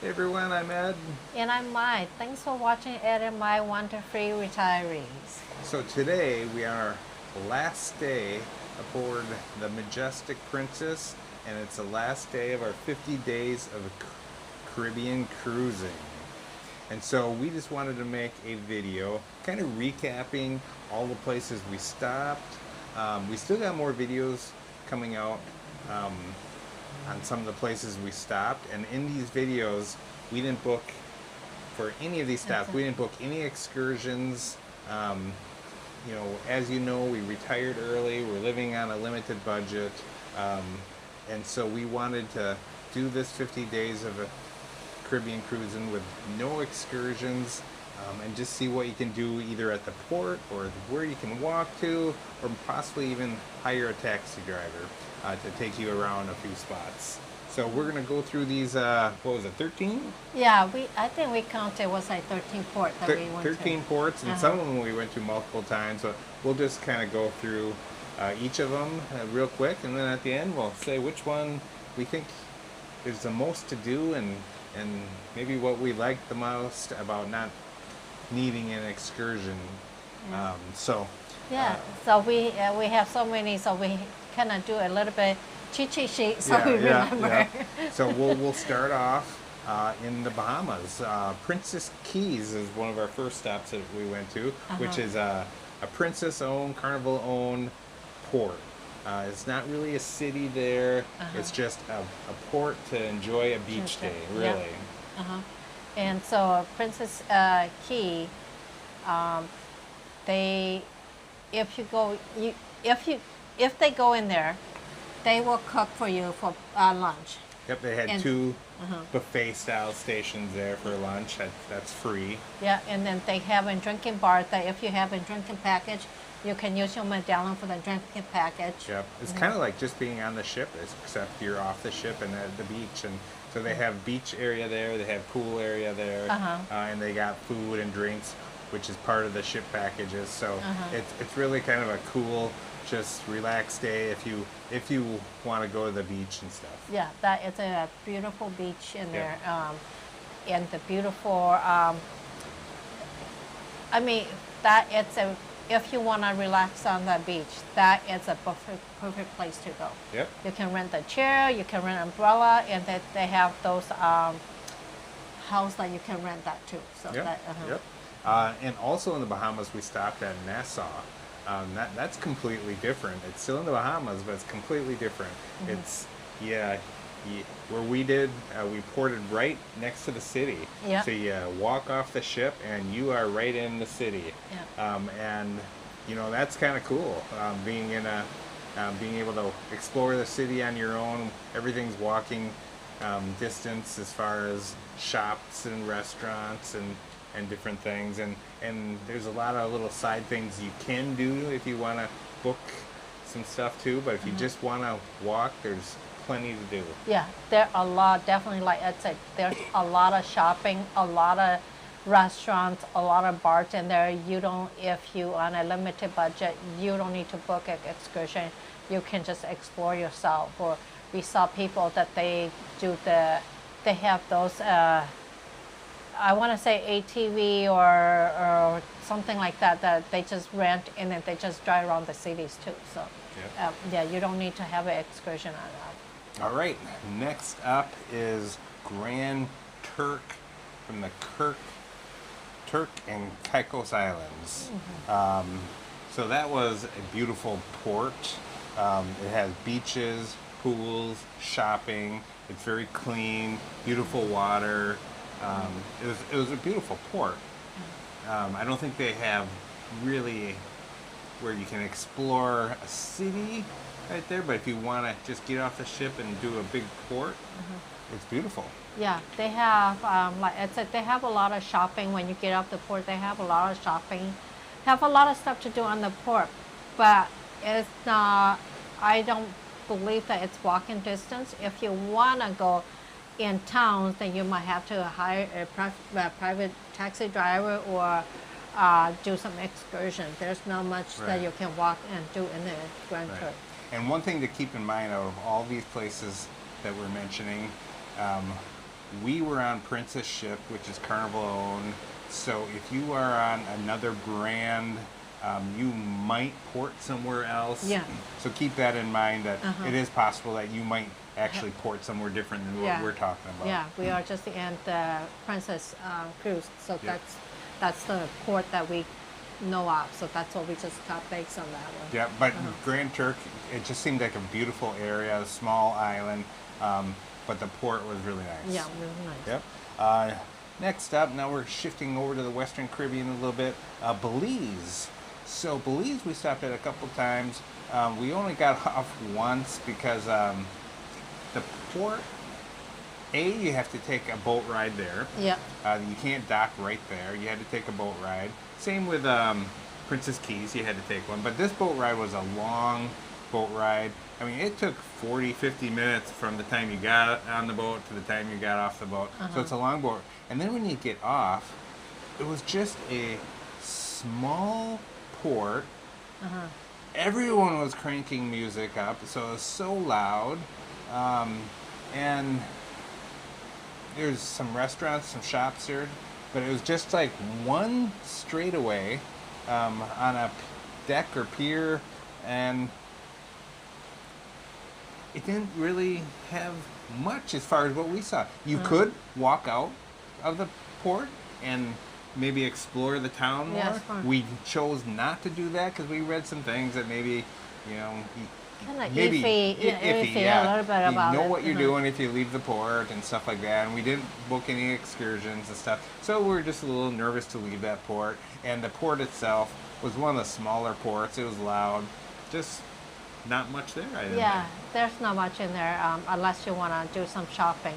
Hey everyone, I'm Ed. And I'm Mai. Thanks for watching Ed and Mai WanderFree Retirees. So today we are our last day aboard the Majestic Princess, and it's the last day of our 50 days of Caribbean cruising. And so we just wanted to make a video kind of recapping all the places we stopped. We still got more videos coming out on some of the places we stopped, and in these videos we didn't book for any of these stops. We didn't book any excursions. You know, as you know, we retired early. We're living on a limited budget, and so we wanted to do this 50 days of a Caribbean cruising with no excursions, and just see what you can do either at the port or where you can walk to, or possibly even hire a taxi driver to take you around a few spots. So we're gonna go through these. What was it, 13? Yeah, I think we counted was like 13 ports that we went 13 to. ports, and some of them we went to multiple times. So we'll just kind of go through each of them real quick, and then at the end we'll say which one we think is the most to do, and maybe what we like the most about not needing an excursion. Yeah. So we have so many, so we kind of do a little bit cheat sheet so we remember. Yeah. So we'll start off in the Bahamas. Princess Cays is one of our first stops that we went to, which is a princess-owned, carnival-owned port. It's not really a city there. It's just a port to enjoy a beach day, really. And so Princess Key, if they go in there, they will cook for you for lunch. Yep, they had two buffet-style stations there for lunch. That's free. Yeah, and then they have a drinking bar that if you have a drinking package, you can use your medallion for the drinking package. Yep, it's kind of like just being on the ship, except you're off the ship and at the beach. And so they have beach area there, they have pool area there, and they got food and drinks, which is part of the ship packages. So it's really kind of a cool, just relaxed day if you want to go to the beach and stuff. Yeah, that is a beautiful beach in there, and the beautiful. I mean, that it's a. If you want to relax on the beach, that is a perfect place to go. Yep. You can rent a chair, you can rent an umbrella, and they have those house that you can rent that too. So and also in the Bahamas, we stopped at Nassau. That's completely different. It's still in the Bahamas, but it's completely different. It's where we did, we ported right next to the city. So you walk off the ship and you are right in the city. And you know, that's kind of cool. Being able to explore the city on your own. Everything's walking distance as far as shops and restaurants and different things, and there's a lot of little side things you can do if you want to book some stuff too, but if you just want to walk, there's plenty to do. Yeah, there are a lot, definitely, like I said, there's a lot of shopping, a lot of restaurants, a lot of bars in there. You don't, if you on a limited budget, you don't need to book an excursion. You can just explore yourself. Or we saw people that they have those I want to say ATV or something like that they just rent, and then they just drive around the cities too. So you don't need to have an excursion on that. All right, next up is Grand Turk from the Turk and Caicos Islands. So that was a beautiful port. It has beaches, pools, shopping. It's very clean, beautiful water. It was a beautiful port. I don't think they have really where you can explore a city right there, but if you want to just get off the ship and do a big port, it's beautiful. Yeah, they have, like I said, they have a lot of shopping. When you get off the port, they have a lot of shopping. Have a lot of stuff to do on the port, but it's not, I don't believe that it's walking distance. If you want to go in towns, then you might have to hire a private taxi driver or do some excursion. There's not much that you can walk and do in the Grand Turk. And one thing to keep in mind out of all these places that we're mentioning, we were on Princess ship, which is Carnival owned. So if you are on another brand, you might port somewhere else. Yeah. So keep that in mind that it is possible that you might actually port somewhere different than what we're talking about. Yeah, we are just in the Princess cruise, so Yeah. that's the port that we know of. So that's what we just got based on that one. Yeah, but Grand Turk, it just seemed like a beautiful area, a small island, but the port was really nice. Yeah, really nice. Yep. Next up, now we're shifting over to the Western Caribbean a little bit. Belize. So Belize we stopped at a couple times. We only got off once because the port, you have to take a boat ride there. Yeah. You can't dock right there. You had to take a boat ride. Same with Princess Cays, you had to take one. But this boat ride was a long boat ride. I mean, it took 40, 50 minutes from the time you got on the boat to the time you got off the boat. So it's a long boat. And then when you get off, it was just a small port. Everyone was cranking music up, so it was so loud. And there's some restaurants, some shops there, but it was just like one straightaway on a deck or pier, and it didn't really have much as far as what we saw. You could walk out of the port and maybe explore the town more. Yeah, it's fun. We chose not to do that because we read some things that maybe, Kind of maybe iffy, iffy, a little bit about you know it. what you're doing if you leave the port and stuff like that. And we didn't book any excursions and stuff, so we were just a little nervous to leave that port. And the port itself was one of the smaller ports. It was loud, just not much there. I didn't Yeah, think. there's not much in there unless you want to do some shopping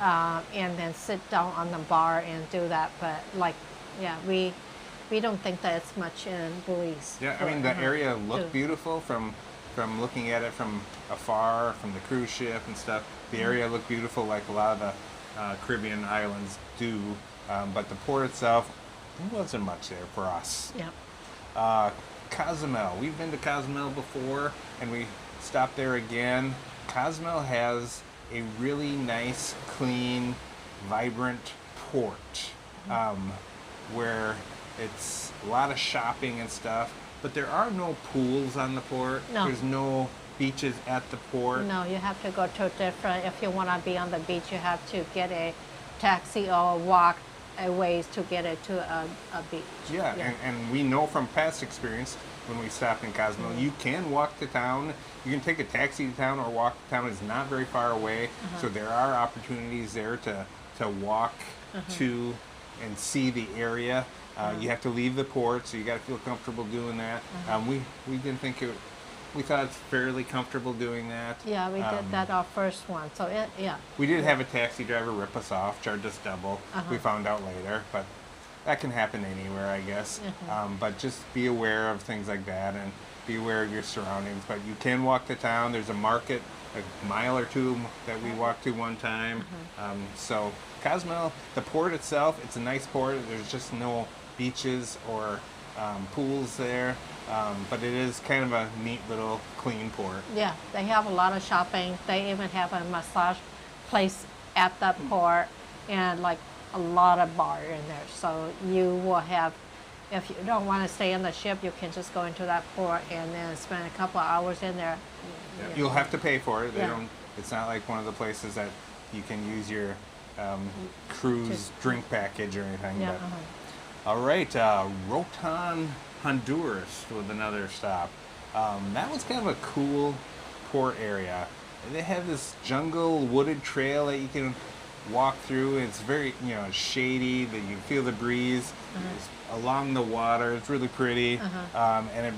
and then sit down on the bar and do that. But we don't think that it's much in Belize. Yeah, I mean the area looked beautiful from looking at it from afar, from the cruise ship and stuff. The area looked beautiful like a lot of the Caribbean islands do, but the port itself, there wasn't much there for us. Yeah. Cozumel, we've been to Cozumel before and we stopped there again. Cozumel has a really nice, clean, vibrant port where it's a lot of shopping and stuff, but there are no pools on the port. No. There's no beaches at the port. No, you have to go to different. If you want to be on the beach, you have to get a taxi or walk a ways to get it to a beach. Yeah, and we know from past experience when we stopped in Cozumel, you can walk to town. You can take a taxi to town or walk to town. It's not very far away, so there are opportunities there to walk to and see the area. You have to leave the port, so you got to feel comfortable doing that. We didn't think it. We thought it's fairly comfortable doing that. Yeah, we did that our first one. So We did have a taxi driver rip us off, charge us double. We found out later, but that can happen anywhere, I guess. But just be aware of things like that and be aware of your surroundings. But you can walk to town. There's a market a mile or two that we walked to one time. So Cozumel, the port itself, it's a nice port. There's just no beaches or pools there. But it is kind of a neat little clean port. Yeah, they have a lot of shopping. They even have a massage place at the port and like a lot of bar in there. So you will have, if you don't want to stay in the ship, you can just go into that port and then spend a couple of hours in there. Yeah. You'll have to pay for it. They Yeah. don't. It's not like one of the places that you can use your cruise drink package or anything. Yeah. But. All right, Roatan, Honduras was another stop. That was kind of a cool port area. They have this jungle wooded trail that you can walk through. It's very, shady. That you feel the breeze It's along the water. It's really pretty, and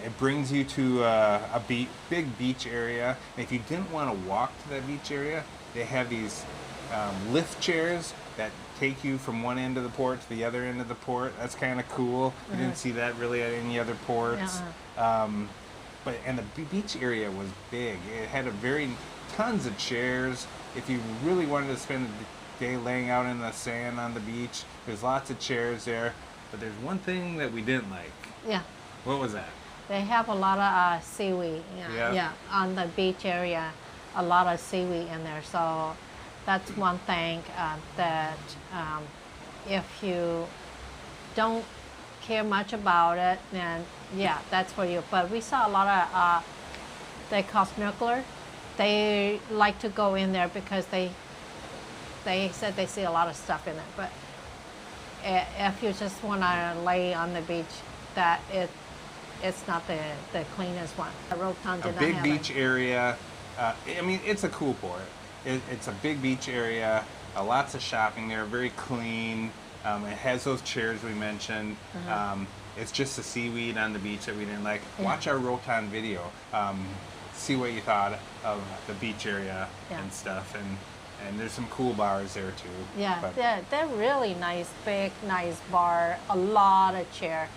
it brings you to a big beach area. And if you didn't want to walk to that beach area, they have these lift chairs that take you from one end of the port to the other end of the port. That's kind of cool. You didn't see that really at any other ports. And the beach area was big. It had tons of chairs. If you really wanted to spend the day laying out in the sand on the beach, there's lots of chairs there. But there's one thing that we didn't like. Yeah. What was that? They have a lot of seaweed. Yeah. On the beach area, a lot of seaweed in there. So that's one thing that if you don't care much about it, then yeah, that's for you. But we saw a lot of they call snorkeler. They like to go in there because they said they see a lot of stuff in there. But if you just want to lay on the beach, that it's not the cleanest one. Roatan did A not big have beach it. area. I mean, it's a cool port. It's a big beach area. Lots of shopping there. Very clean. It has those chairs we mentioned. It's just the seaweed on the beach that we didn't like. Yeah. Watch our Roatan video. See what you thought of the beach area Yeah. and stuff. And there's some cool bars there too. Yeah, But they're really nice, big, nice bar, a lot of chair.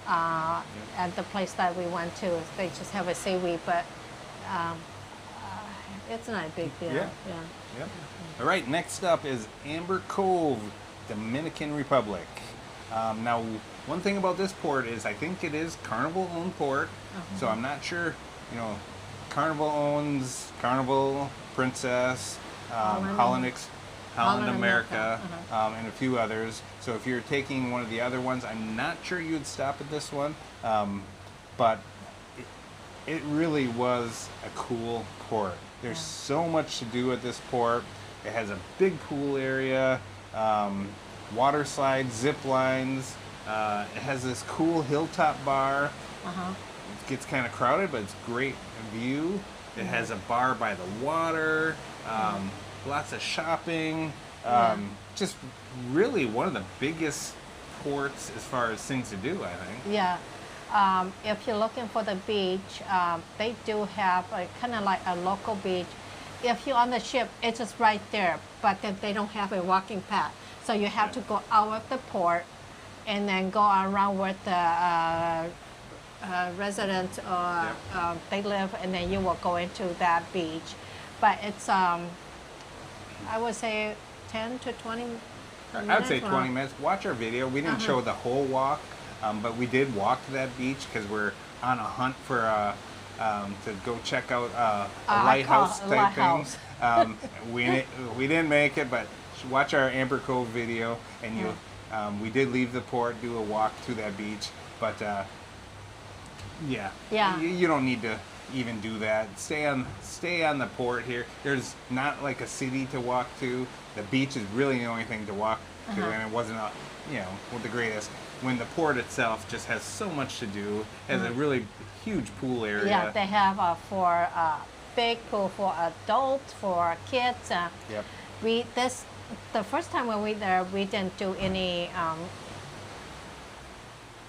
At the place that we went to, they just have a seaweed, but it's not a big deal. Yeah. Yep. All right, next up is Amber Cove, Dominican Republic. Now, one thing about this port is I think it is Carnival-owned port, so I'm not sure, you know, Carnival owns Carnival, Princess, Holland America, and a few others. So if you're taking one of the other ones, I'm not sure you'd stop at this one, but it really was a cool port. There's so much to do at this port. It has a big pool area, water slides, zip lines. It has this cool hilltop bar. It gets kind of crowded, but it's great view. It has a bar by the water, lots of shopping. Just really one of the biggest ports as far as things to do, I think. Yeah. If you're looking for the beach, they do have a kind of like a local beach. If you're on the ship, it's just right there, but then they don't have a walking path. So you have to go out of the port and then go around where the residents or they live, and then you will go into that beach. But it's, I would say 10 to 20 minutes. I would say 20 minutes. Watch our video. We didn't show the whole walk, but we did walk to that beach because we're on a hunt for to go check out a lighthouse type thing. We didn't make it, but watch our Amber Cove video, and you. We did leave the port, do a walk to that beach, but you don't need to even do that. Stay on the port here. There's not like a city to walk to. The beach is really the only thing to walk to, and it wasn't the greatest. When the port itself just has so much to do, has a really huge pool area. Yeah, they have for big pool for adults, for kids. The first time when we were there, we didn't do any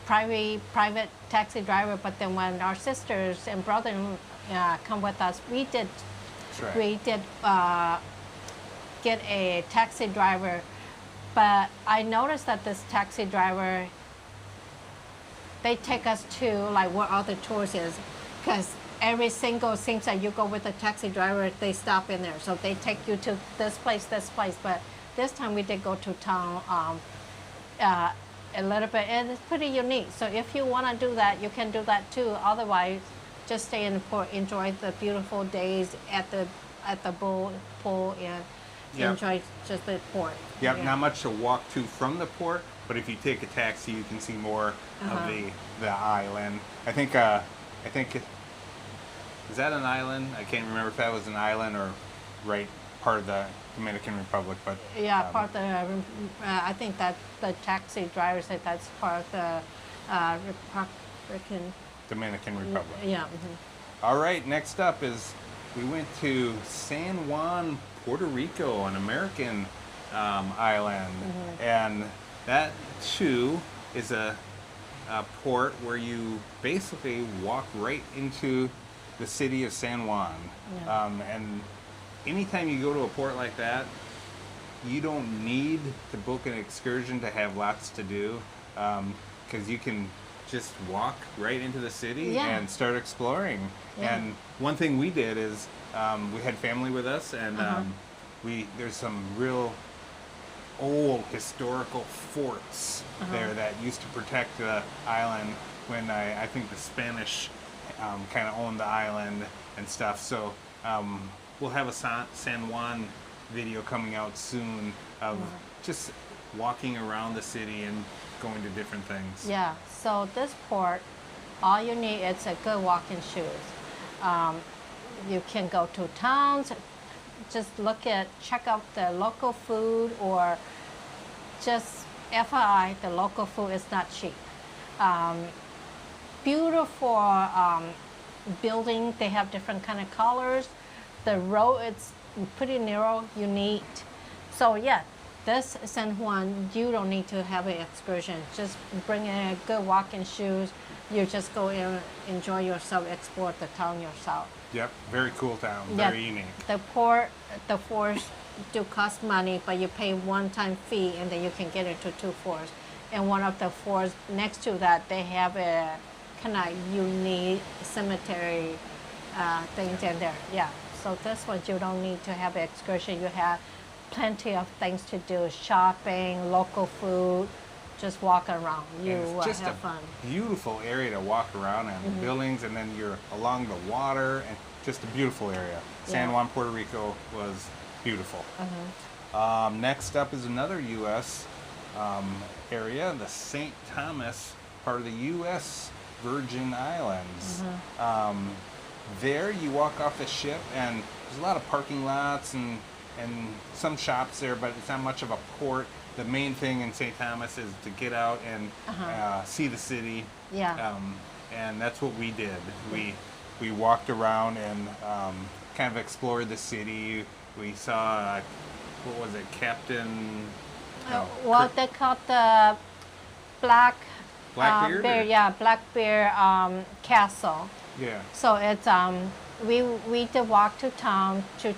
private taxi driver. But then when our sisters and brother come with us, we did. That's right. We did get a taxi driver. But I noticed that this taxi driver, they take us to like where all the tours is, because every single seems that you go with a taxi driver, they stop in there. So they take you to this place. But this time we did go to town a little bit, and it's pretty unique. So if you want to do that, you can do that too. Otherwise, just stay in the port, enjoy the beautiful days at the pool, and enjoy just the port. Yep, not much to walk to from the port, but if you take a taxi, you can see more of the island. I think is that an island? I can't remember if that was an island or right part of the Dominican Republic, but part of the. I think that the taxi driver said that's part of the Dominican Republic. Yeah. All right, next up is we went to San Juan, Puerto Rico, an American island, and that too is a port where you basically walk right into the city of San Juan. And anytime you go to a port like that, you don't need to book an excursion to have lots to do, because you can just walk right into the city and start exploring. And one thing we did is we had family with us, and there's some real old historical forts there that used to protect the island when I think the Spanish kind of owned the island and stuff. So we'll have a San Juan video coming out soon of just walking around the city and going to different things. Yeah, so this port, all you need is a good walking shoes. You can go to towns, just check out the local food, or just FYI, the local food is not cheap. Beautiful building, they have different kind of colors. The road is pretty narrow, you need. So yeah, this San Juan, you don't need to have an excursion. Just bring in good walking shoes. You just go in, enjoy yourself, explore the town yourself. Yep, very cool town, very unique. The forts do cost money, but you pay one-time fee, and then you can get into 2 forts. And one of the forts next to that, they have a kind of unique cemetery things in there. Yeah, so this one you don't need to have an excursion. You have plenty of things to do: shopping, local food. Just walk around. You will have fun. Beautiful area to walk around in. The buildings, and then you're along the water, and just a beautiful area. San Juan, Puerto Rico was beautiful. Next up is another U.S. Area, the St. Thomas, part of the U.S. Virgin Islands. There you walk off the ship, and there's a lot of parking lots and some shops there, but it's not much of a port. The main thing in St. Thomas is to get out and see the city. Yeah. And that's what we did. We walked around and kind of explored the city. We saw, what was it, Captain? What they call the Blackbeard? Bear, yeah, Blackbeard Castle. Yeah. So it's we did walk to town to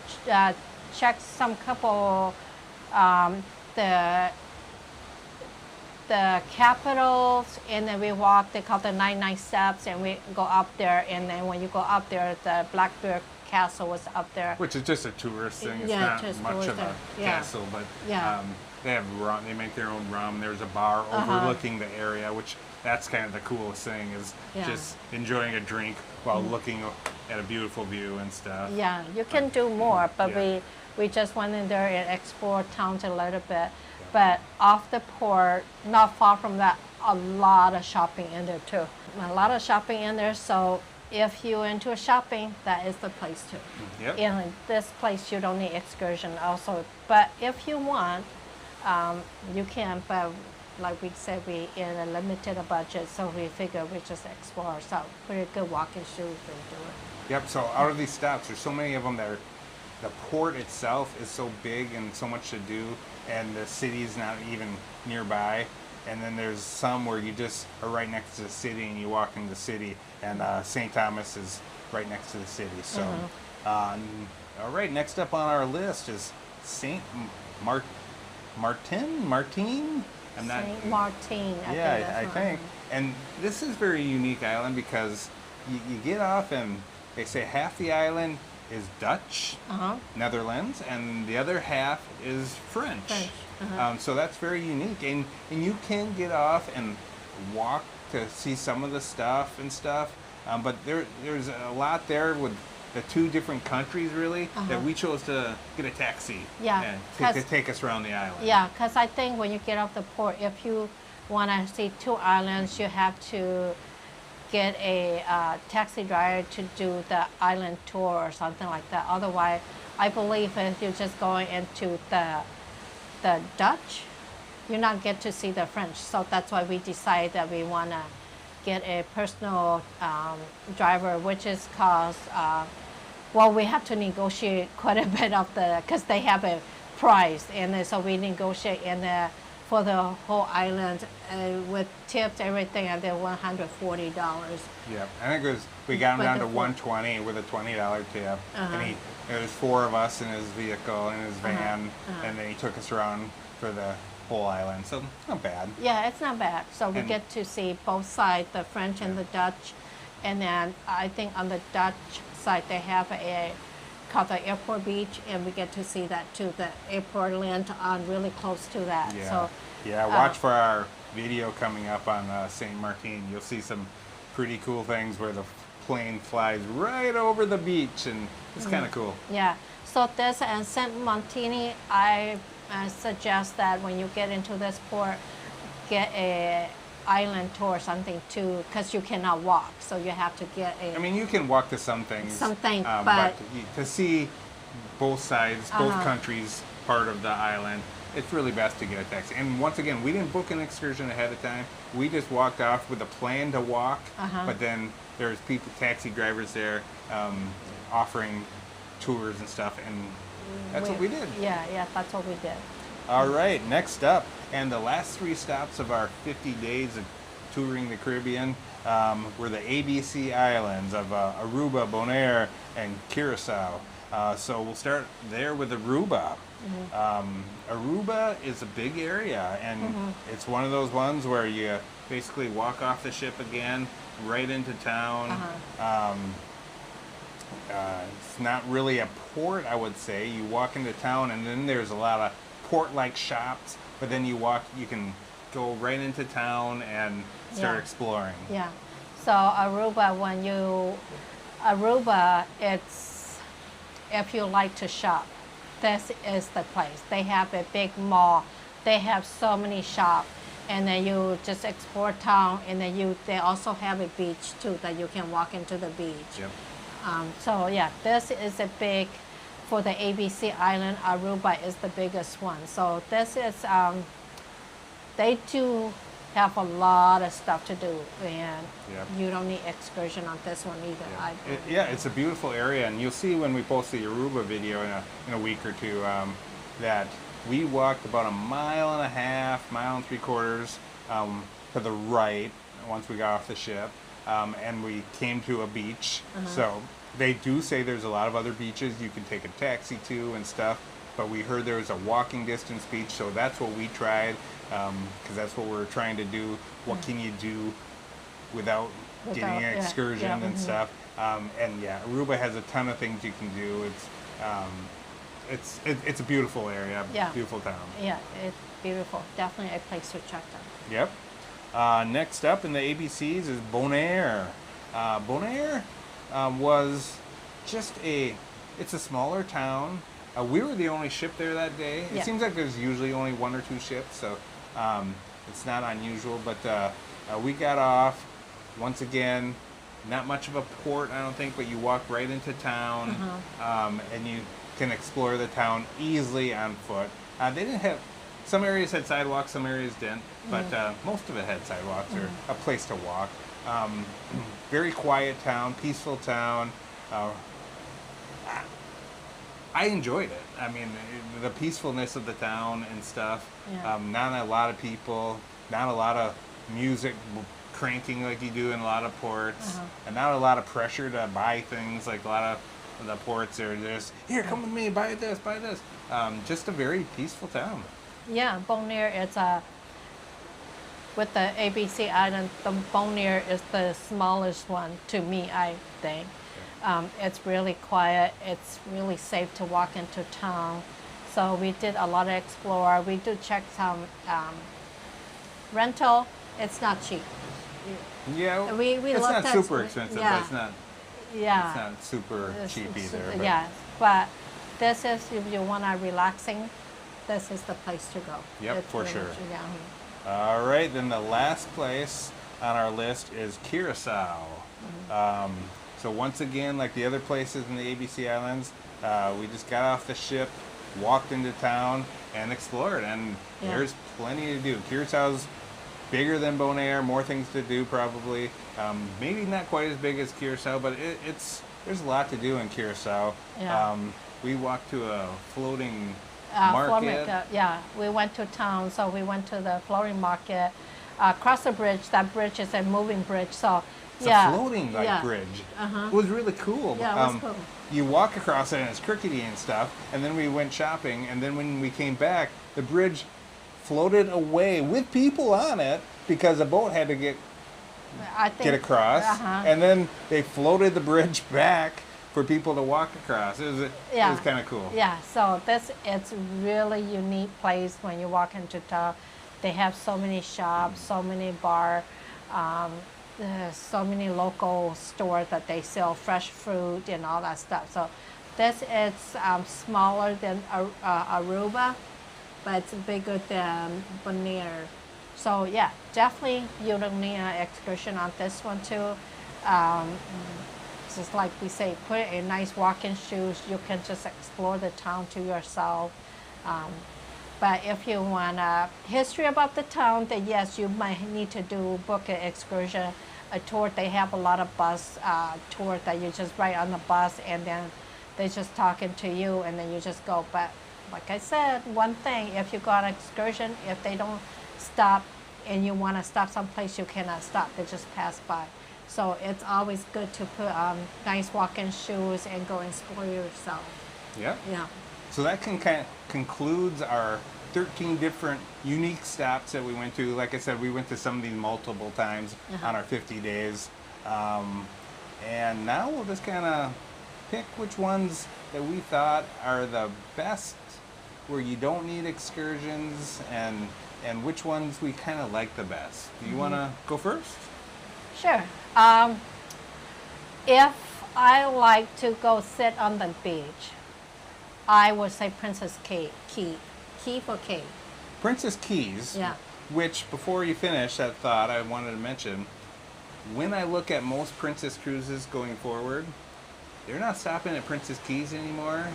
check some couple the capitals, and then we walk. They call the 99 steps, and we go up there. And then when you go up there, the Blackbeard Castle was up there. Which is just a tourist thing. It's Yeah, not much of a castle, but they have rum. They make their own rum. There's a bar overlooking the area, which that's kind of the coolest thing, is just enjoying a drink while looking at a beautiful view and stuff. Yeah, you can do more, but we just went in there and explored towns a little bit. But off the port, not far from that, a lot of shopping in there too. A lot of shopping in there, so if you're into shopping, that is the place too. Yep. In this place, you don't need excursion also. But if you want, you can, but like we said, we in a limited budget, so we figure we just explore ourselves. Pretty good walking shoes and do it. Yep, so out of these stops, there's so many of them that are, the port itself is so big and so much to do, and the city's not even nearby. And then there's some where you just are right next to the city and you walk into the city, and St. Thomas is right next to the city. So, all right, next up on our list is St. Maarten? I'm not. St. Maarten. I think. And this is a very unique island because you get off and they say half the island is Dutch, Netherlands, and the other half is French. So that's very unique, and you can get off and walk to see some of the stuff and stuff, but there's a lot there with the two different countries really that we chose to get a taxi and take us around the island. Yeah, because I think when you get off the port, if you want to see two islands, you have to get a taxi driver to do the island tour or something like that. Otherwise, I believe if you're just going into the Dutch, you not get to see the French. So that's why we decided that we want to get a personal driver, which is cost. Well, we have to negotiate quite a bit of because they have a price, and then, so we negotiate for the whole island with tips, everything, and then $140. Yeah, I think we got him down to $120 with a $20 tip, and it was 4 of us in his vehicle, in his van, and then he took us around for the whole island, so not bad. Yeah, it's not bad. So we get to see both sides, the French and the Dutch, and then I think on the Dutch side they have called the airport beach, and we get to see that too. The airport land on really close to that. Yeah. So, watch for our video coming up on St. Maarten. You'll see some pretty cool things where the plane flies right over the beach, and it's kind of cool. Yeah. So this and Saint Montini, I suggest that when you get into this port, get a island tour or something too, because you cannot walk, so you have to get a. I mean, you can walk to some things. But to see both sides, both countries, part of the island, it's really best to get a taxi. And once again, we didn't book an excursion ahead of time. We just walked off with a plan to walk, but then there's people, taxi drivers there, offering tours and stuff, and that's what we did. Yeah, that's what we did. All right, next up, and the last 3 stops of our 50 days of touring the Caribbean were the ABC Islands of Aruba, Bonaire, and Curacao. So we'll start there with Aruba. Aruba is a big area, and it's one of those ones where you basically walk off the ship again, right into town. It's not really a port, I would say. You walk into town, and then there's a lot of port-like shops, but then you can go right into town and start exploring. Yeah. So Aruba, it's, if you like to shop, this is the place. They have a big mall. They have so many shops, and then you just explore town, and then they also have a beach too, that you can walk into the beach. Yep. So yeah, this is a big, for the ABC Island, Aruba is the biggest one. So this is, they do have a lot of stuff to do, and you don't need excursion on this one either. Yeah, it's a beautiful area, and you'll see when we post the Aruba video in a week or two that we walked about 1.5 miles, 1.75 miles to the right once we got off the ship, and we came to a beach. So they do say there's a lot of other beaches you can take a taxi to and stuff, but we heard there was a walking distance beach, so that's what we tried, because that's what we're trying to do. What can you do without getting an excursion and stuff? And yeah, Aruba has a ton of things you can do. It's a beautiful area, beautiful town. Yeah, it's beautiful. Definitely a place to check out. Yep. Next up in the ABCs is Bonaire. Bonaire was just it's a smaller town. We were the only ship there that day. It seems like there's usually only 1 or 2 ships, so it's not unusual. But we got off, once again, not much of a port, I don't think, but you walk right into town, and you can explore the town easily on foot. They didn't have, some areas had sidewalks, some areas didn't, but most of it had sidewalks or a place to walk. Very quiet town, peaceful town. I enjoyed it. I mean, the peacefulness of the town and stuff. Not a lot of people, not a lot of music cranking like you do in a lot of ports, and not a lot of pressure to buy things like a lot of the ports are just, here, come with me, buy this, buy this. Just a very peaceful town. Yeah, Bonaire is with the ABC Island, the Bonaire is the smallest one to me, I think. It's really quiet. It's really safe to walk into town. So we did a lot of explore. We do check some rental. It's not cheap. Yeah, we it's looked not at, super expensive, but it's not. It's not super cheap either. But. Yeah, but this is, if you want to relaxing, this is the place to go. Yep, for really sure. Yeah. All right, then the last place on our list is Curacao. So once again, like the other places in the ABC Islands, we just got off the ship, walked into town, and explored. And there's plenty to do. Curacao's bigger than Bonaire, more things to do probably. Maybe not quite as big as Curacao, but there's a lot to do in Curacao. Yeah. We walked to a floating market. We went to town, so we went to the floating market. Across the bridge, that bridge is a moving bridge, so it's a floating bridge. It was really cool. Yeah, it was cool. You walk across it and it's crickety and stuff, and then we went shopping, and then when we came back, the bridge floated away with people on it because a boat had to get across, and then they floated the bridge back for people to walk across. It was kind of cool. Yeah, so it's really unique place when you walk into town. They have so many shops, so many bars, so many local stores that they sell fresh fruit and all that stuff. So this is smaller than Aruba, but it's bigger than Bonaire. So yeah, definitely you don't need an excursion on this one too. Just like we say, put a nice walking shoes. You can just explore the town to yourself. But if you want history about the town, then yes, you might need to book an excursion, a tour. They have a lot of bus tour that you just ride on the bus and then they're just talking to you and then you just go. But like I said, one thing, if you go on an excursion, if they don't stop and you want to stop someplace, you cannot stop. They just pass by. So it's always good to put nice walking shoes and go explore yourself. Yeah. Yeah. So that kind of concludes our 13 different unique stops that we went to. Like I said, we went to some of these multiple times on our 50 days. And now we'll just kind of pick which ones that we thought are the best, where you don't need excursions, and which ones we kind of like the best. Do you want to go first? Sure. If I like to go sit on the beach, I would say Princess Key for Key. Princess Cays, Yeah. which, before you finish that thought, I wanted to mention, when I look at most Princess cruises going forward, they're not stopping at Princess Cays anymore.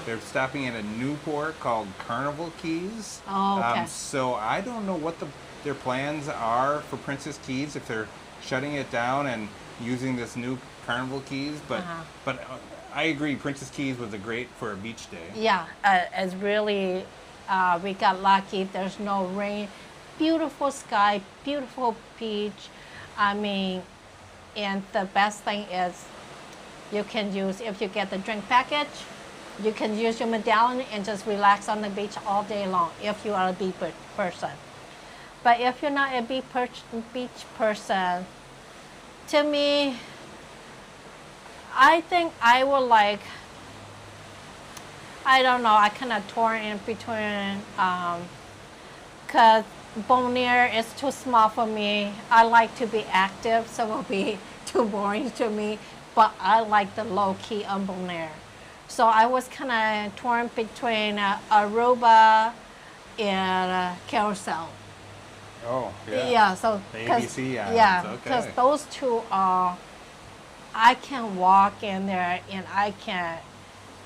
They're stopping at a new port called Carnival Cays. Oh, okay. So I don't know what their plans are for Princess Cays, if they're shutting it down and using this new Carnival Cays. But I agree, Princess Cays was great for a beach day. Yeah, it's really, we got lucky. There's no rain. Beautiful sky, beautiful beach. I mean, and the best thing is you can use, if you get the drink package, you can use your medallion and just relax on the beach all day long if you are a beach person. But if you're not a beach person, to me, I think I would like, I don't know, I kind of torn in between, because Bonaire is too small for me. I like to be active, so it will be too boring to me, but I like the low key on Bonaire. So I was kind of torn between Aruba and Carousel. Oh, yeah. Yeah, so The ABC islands, yeah, okay. because those two are, I can walk in there and I can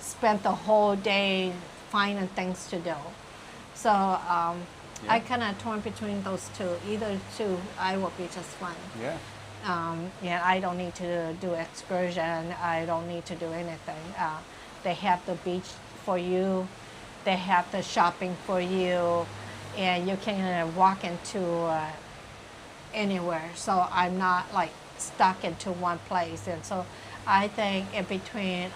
spend the whole day finding things to do. So I kind of torn between those two. Either two, I will be just fine. Yeah. Yeah, I don't need to do excursion. I don't need to do anything. They have the beach for you. They have the shopping for you. And you can walk into anywhere. So I'm not like stuck into one place. And so I think in between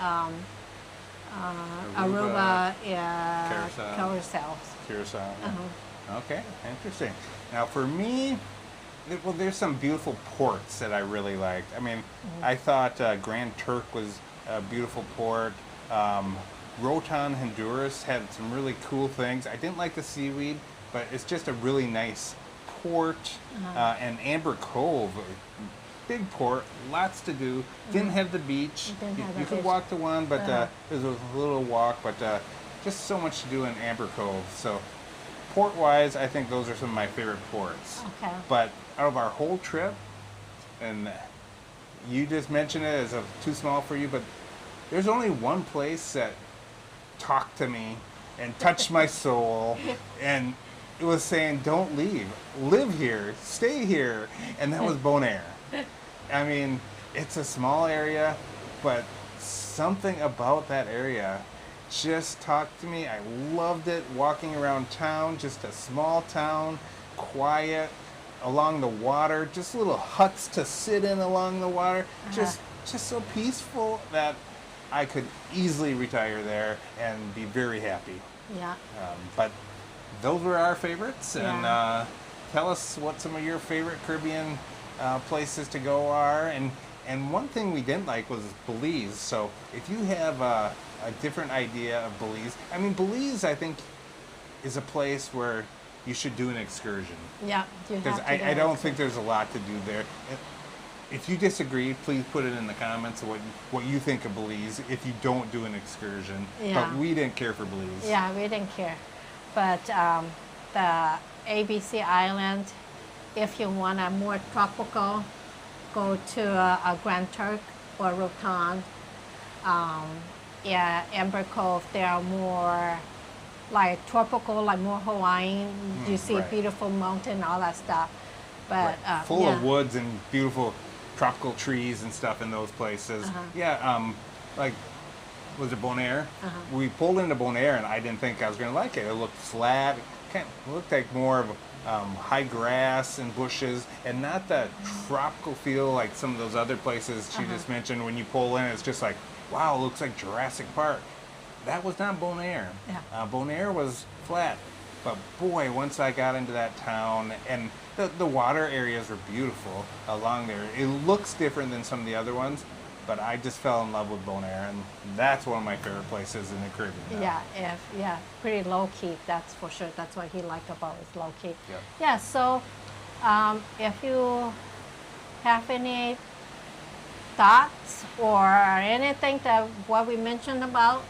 Aruba and Curacao. Curacao. Okay, interesting. Now for me, well, there's some beautiful ports that I really liked. I mean, I thought Grand Turk was a beautiful port. Roatan, Honduras had some really cool things. I didn't like the seaweed, but it's just a really nice port. And Amber Cove, big port, lots to do. Didn't have the beach. You could walk to one, but there's a little walk, but just so much to do in Amber Cove. So port-wise, I think those are some of my favorite ports. Okay. But out of our whole trip, and you just mentioned it as too small for you, but there's only one place that talked to me and touched my soul, and it was saying, don't leave, live here, stay here, and that was Bonaire. I mean, it's a small area, but something about that area just talked to me. I loved it, walking around town, just a small town, quiet, along the water, just little huts to sit in along the water, just so peaceful that I could easily retire there and be very happy. Yeah. But those were our favorites, and tell us what some of your favorite Caribbean places to go are. And one thing we didn't like was Belize. So if you have a different idea of Belize, I mean, Belize, I think, is a place where you should do an excursion. Yeah, because I don't think there's a lot to do there. if you disagree, please put it in the comments of what you think of Belize if you don't do an excursion. Yeah. But we didn't care for Belize. Yeah, we didn't care. But the ABC Island, if you want a more tropical, go to a Grand Turk or Roatan. Yeah, Amber Cove, they are more like tropical, like more Hawaiian. You see right. beautiful mountain, all that stuff. But Full yeah. of woods and beautiful tropical trees and stuff in those places. Yeah, like, was it Bonaire? We pulled into Bonaire and I didn't think I was going to like it. It looked flat. It looked like more of high grass and bushes and not that tropical feel like some of those other places she just mentioned. When you pull in, it's just like, wow, it looks like Jurassic Park. That was not Bonaire. Yeah. Bonaire was flat. But boy, once I got into that town, and the water areas are beautiful along there. It looks different than some of the other ones, but I just fell in love with Bonaire, and that's one of my favorite places in the Caribbean. Yeah, pretty low key. That's for sure. That's what he liked about it, low key. Yeah. Yeah. So, if you have any thoughts or anything that what we mentioned about,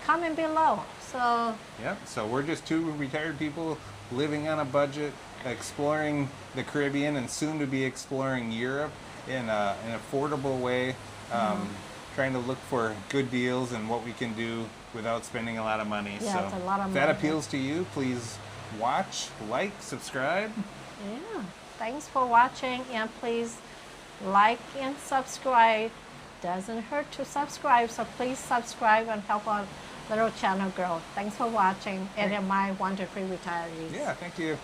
comment below. So. Yep. So we're just two retired people living on a budget, exploring the Caribbean, and soon to be exploring Europe in an affordable way. Trying to look for good deals and what we can do without spending a lot of money. Yeah, so it's a lot of if that money. appeals to you, please watch, like, subscribe. Yeah. Thanks for watching, and please like and subscribe. Doesn't hurt to subscribe, so please subscribe and help our little channel grow. Thanks for watching, and Mai WanderFree Retirees. Yeah, thank you.